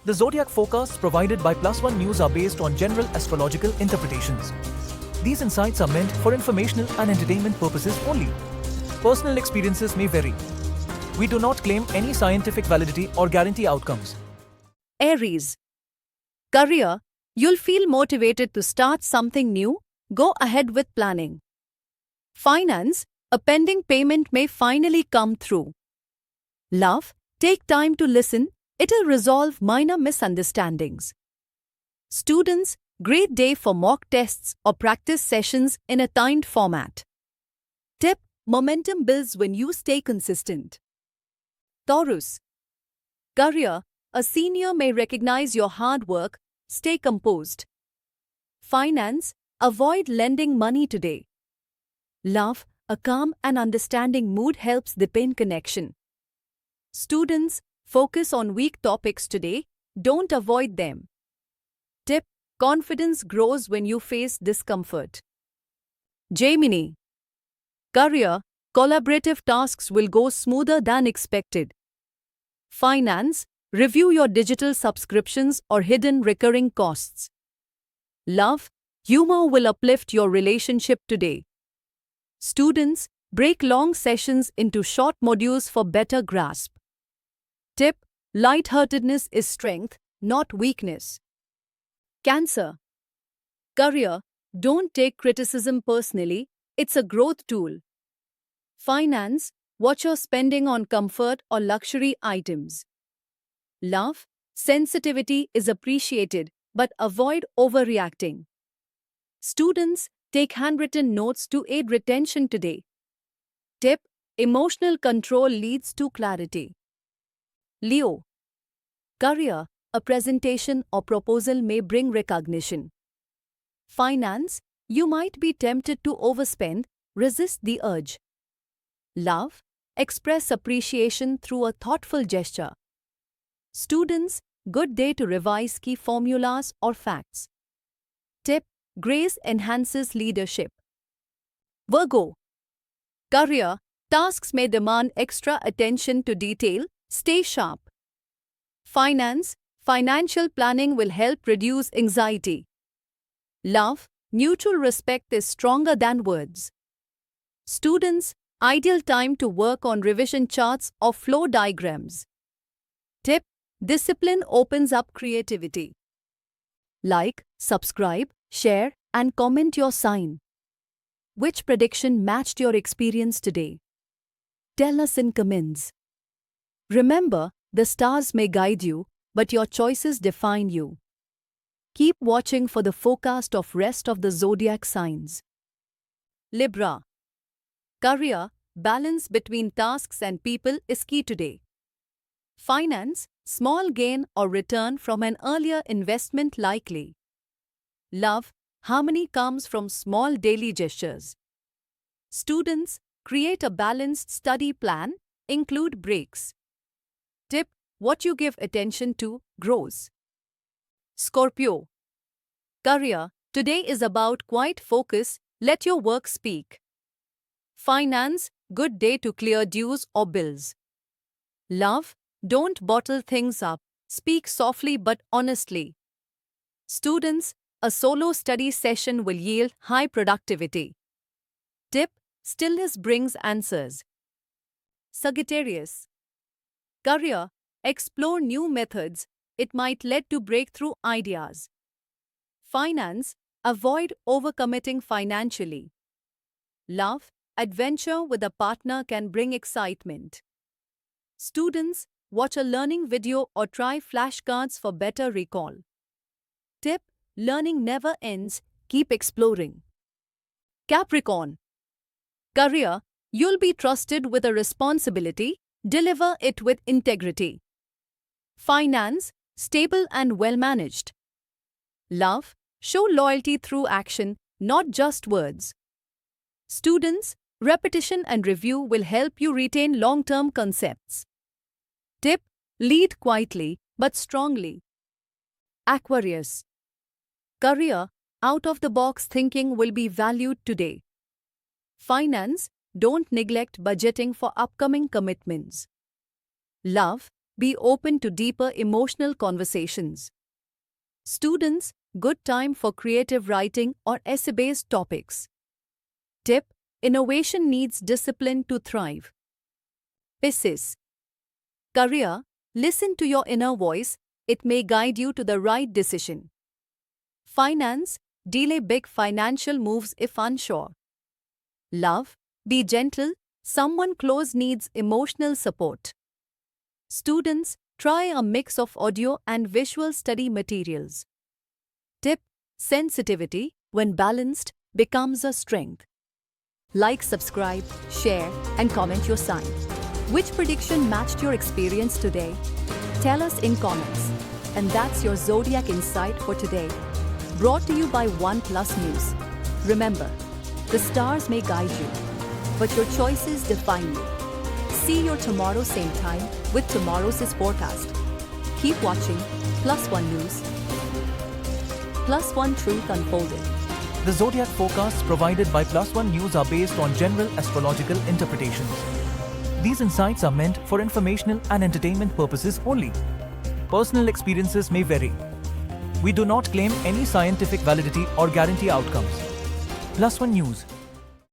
The zodiac forecasts provided by Plus One News are based on general astrological interpretations. These insights are meant for informational and entertainment purposes only. Personal experiences may vary. We do not claim any scientific validity or guarantee outcomes. Aries. Career. You'll feel motivated to start something new. Go ahead with planning. Finance. A pending payment may finally come through. Love. Take time to listen. It'll resolve minor misunderstandings. Students. Great day for mock tests or practice sessions in a timed format. Tip. Momentum builds when you stay consistent. Taurus. Career. A senior may recognize your hard work. Stay composed. Finance. Avoid lending money today. Love. A calm and understanding mood helps deepen connection. Students. Focus on weak topics today. Don't avoid them. Tip. Confidence grows when you face discomfort. Gemini. Career. Collaborative tasks will go smoother than expected. Finance. Review your digital subscriptions or hidden recurring costs. Love. Humor will uplift your relationship today. Students. Break long sessions into short modules for better grasp. Tip. Lightheartedness is strength, not weakness. Cancer. Career. Don't take criticism personally, it's a growth tool. Finance. Watch your spending on comfort or luxury items. Love. Sensitivity is appreciated, but avoid overreacting. Students. Take handwritten notes to aid retention today. Tip. Emotional control leads to clarity. Leo. Career. A presentation or proposal may bring recognition. Finance. You might be tempted to overspend. Resist the urge. Love. Express appreciation through a thoughtful gesture. Students. Good day to revise key formulas or facts. Tip. Grace enhances leadership. Virgo. Career. Tasks may demand extra attention to detail. Stay sharp. Finance. Financial planning will help reduce anxiety. Love. Mutual respect is stronger than words. Students. Ideal time to work on revision charts or flow diagrams. Tip. Discipline opens up creativity. Like, subscribe, share, and comment your sign. Which prediction matched your experience today? Tell us in comments. Remember, the stars may guide you, but your choices define you. Keep watching for the forecast of rest of the zodiac signs. Libra. Career. Balance between tasks and people is key today. Finance. Small gain or return from an earlier investment likely. Love. Harmony comes from small daily gestures. Students. Create a balanced study plan. Include breaks. Tip. What you give attention to grows. Scorpio. Career. Today is about quiet focus. Let your work speak. Finance. Good day to clear dues or bills. Love. Don't bottle things up. Speak softly but honestly. Students. A solo study session will yield high productivity. Tip. Stillness brings answers. Sagittarius. Career. Explore new methods. It might lead to breakthrough ideas. Finance. Avoid overcommitting financially. Love. Adventure with a partner can bring excitement. Students. Watch a learning video or try flashcards for better recall. Tip. Learning never ends. Keep exploring. Capricorn. Career. You'll be trusted with a responsibility. Deliver it with integrity. Finance. Stable and well managed. Love. Show loyalty through action, not just words. Students. Repetition and review will help you retain long-term concepts. Tip. Lead quietly but strongly. Aquarius. Career. Out-of-the-box thinking will be valued today. Finance. Don't neglect budgeting for upcoming commitments. Love. Be open to deeper emotional conversations. Students, good time for creative writing or essay-based topics. Tip: innovation needs discipline to thrive. Pisces. Career: listen to your inner voice, it may guide you to the right decision. Finance: delay big financial moves if unsure. Love: be gentle, someone close needs emotional support. Students, try a mix of audio and visual study materials. Tip: sensitivity, when balanced, becomes a strength. Like, subscribe, share, and comment your sign. Which prediction matched your experience today? Tell us in comments. And that's your Zodiac Insight for today. Brought to you by OnePlus News. Remember, the stars may guide you, but your choices define you. See you tomorrow same time with tomorrow's forecast. Keep watching Plus One News. Plus One Truth Unfolded. The zodiac forecasts provided by Plus One News are based on general astrological interpretations. These insights are meant for informational and entertainment purposes only. Personal experiences may vary. We do not claim any scientific validity or guarantee outcomes. Plus One News.